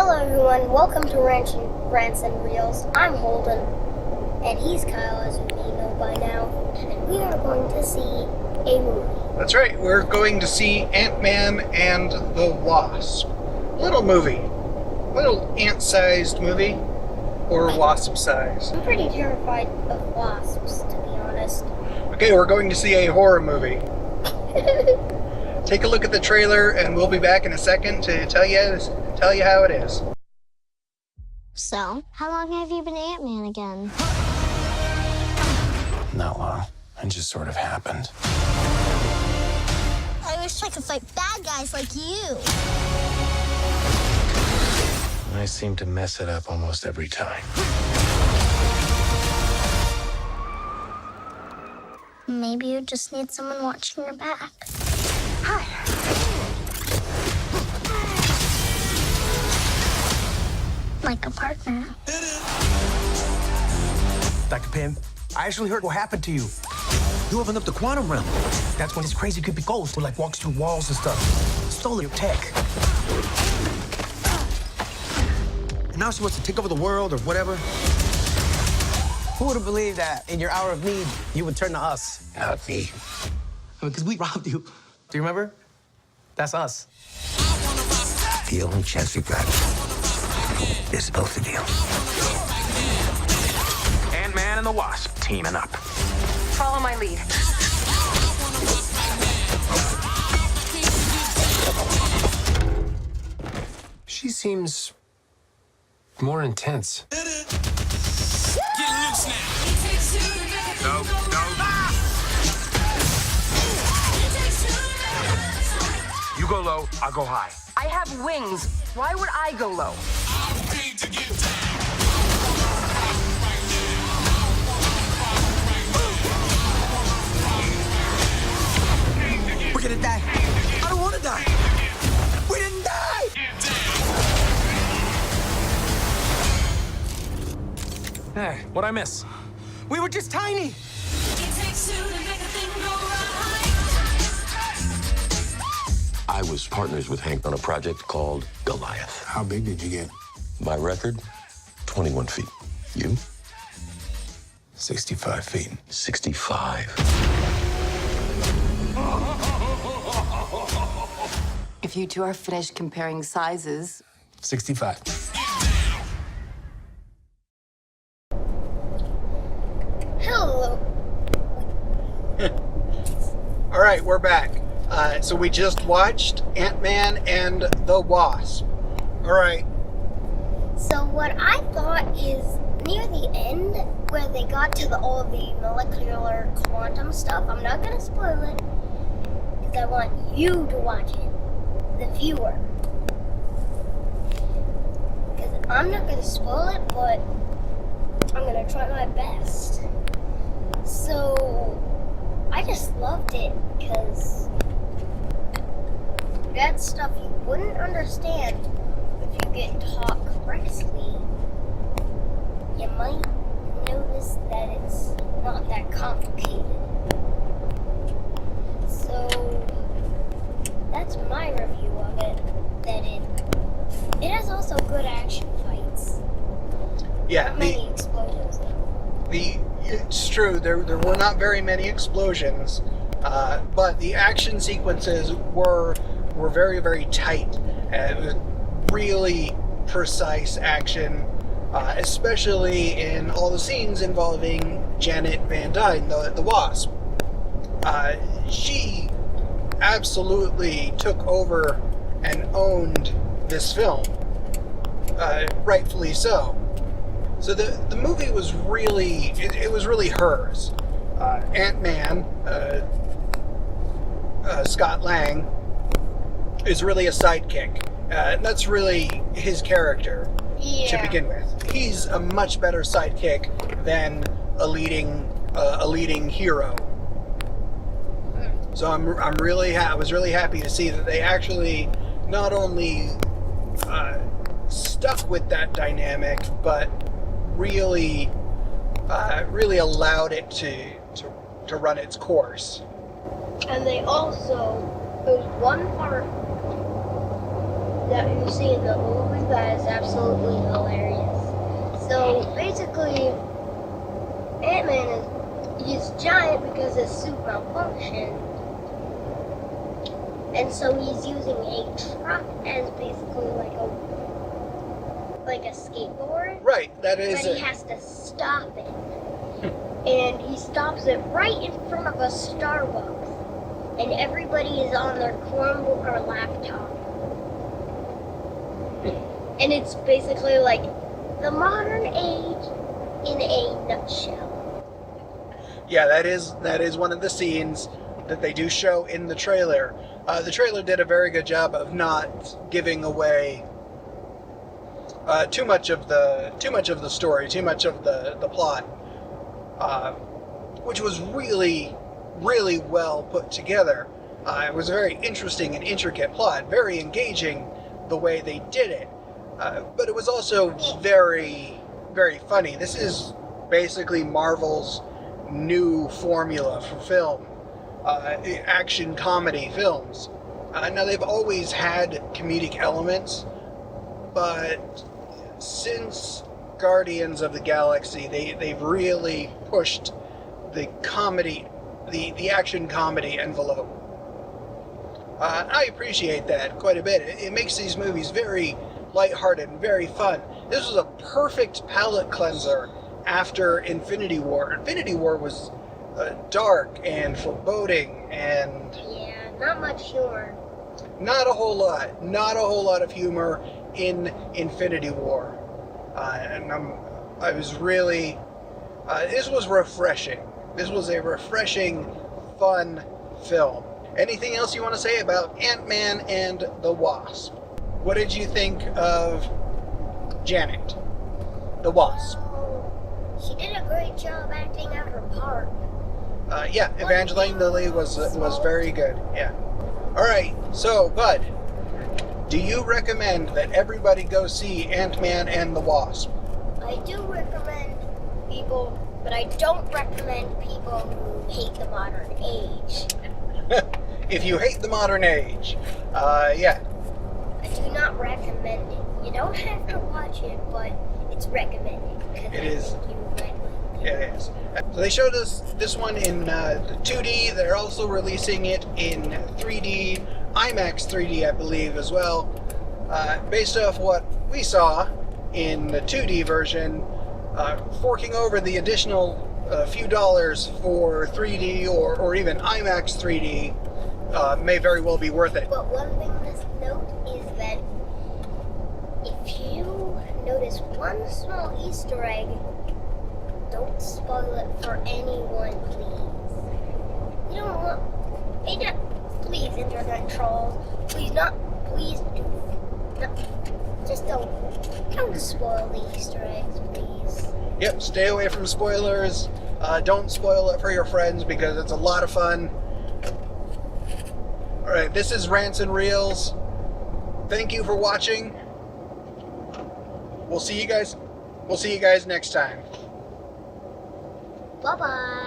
Hello everyone, welcome to Rants and Reels. I'm Holden, and he's Kyle, as you may know by now, and we are going to see a movie. That's right, we're going to see Ant-Man and the Wasp. Little movie. Little ant-sized movie, or wasp-sized. I'm pretty terrified of wasps, to be honest. Okay, we're going to see a horror movie. Take a look at the trailer, and we'll be back in a second to tell you how it is. So, how long have you been Ant-Man again? Not long. It just sort of happened. I wish I could fight bad guys like you. I seem to mess it up almost every time. Maybe you just need someone watching your back. Hi. Like a partner. Dr. Pym, I actually heard what happened to you. You opened up the quantum realm. That's when this crazy creepy ghost who walks through walls and stuff. Stole your tech. And now she wants to take over the world or whatever. Who would have believed that in your hour of need, you would turn to us? Not me. Because we robbed you. Do you remember? That's us. The only chance we've got is both of you. Ant-Man and the Wasp teaming up. Follow my lead. She seems more intense. No. You go low, I'll go high. I have wings. Why would I go low? We're gonna die. I don't want to die. We didn't die. Hey, what'd I miss? We were just tiny. I was partners with Hank on a project called Goliath. How big did you get? My record, 21 feet. You? 65 feet. 65. If you two are finished comparing sizes, 65. Hello. All right, we're back. So we just watched Ant-Man and the Wasp. All right. So what I thought is near the end, where they got to all the molecular quantum stuff, I'm not going to spoil it, because I want you to watch it, the viewer. Because I'm not going to spoil it, but I'm going to try my best. So, I just loved it, because that's stuff you wouldn't understand if you get taught correctly. You might notice that it's not that complicated. So, that's my review of it. That it has also good action fights. Yeah, Not many explosions though. It's true, there were not very many explosions, but the action sequences were very, very tight. It was really precise action, especially in all the scenes involving Janet Van Dyne, the Wasp. She absolutely took over and owned this film, rightfully so. So the movie was really, it was really hers. Ant-Man, Scott Lang, is really a sidekick. And that's really his character to begin with. He's a much better sidekick than a leading hero. So I was really happy to see that they actually not only stuck with that dynamic, but really allowed it to run its course. And they also, there's one part that you see in the movie that is absolutely hilarious. So basically, Ant-Man he's giant because his suit malfunctioned. And so he's using a truck as basically like a skateboard. Right, that is But he has to stop it. And he stops it right in front of a Starbucks. And everybody is on their Chromebook or laptop. And it's basically like the modern age in a nutshell. Yeah, that is one of the scenes that they do show in the trailer. The trailer did a very good job of not giving away too much of the story, too much of the plot, which was really, really well put together. It was a very interesting and intricate plot, very engaging the way they did it, but it was also very, very funny. This is basically Marvel's new formula for film. Action comedy films. Now they've always had comedic elements, but since Guardians of the Galaxy, they've really pushed the comedy, the action comedy envelope. I appreciate that quite a bit. It makes these movies very lighthearted and very fun. This was a perfect palate cleanser after Infinity War. Infinity War was dark and foreboding and... Yeah, not much humor. Not a whole lot of humor in Infinity War. I was really... this was refreshing. This was a refreshing, fun film. Anything else you want to say about Ant-Man and the Wasp? What did you think of Janet, the Wasp? She did a great job acting out her part. Yeah, Evangeline Lilly was very good. Yeah. All right. So, Bud, do you recommend that everybody go see Ant-Man and the Wasp? I do recommend people, but I don't recommend people who hate the modern age. If you hate the modern age, yeah. I do not recommend it. You don't have to watch it, but it's recommended. It is. You might like it. It is. So they showed us this one in 2D. They're also releasing it in 3D, IMAX 3D, I believe, as well. Based off what we saw in the 2D version, forking over the additional few dollars for 3D or even IMAX 3D may very well be worth it. But one thing to note is that if you notice one small Easter egg, don't spoil it for anyone, please. You don't want... Please, internet trolls. Please do. Just don't spoil the Easter eggs, please. Yep, stay away from spoilers. Don't spoil it for your friends because it's a lot of fun. Alright, this is Rants and Reels. Thank you for watching. We'll see you guys next time. Bye-bye.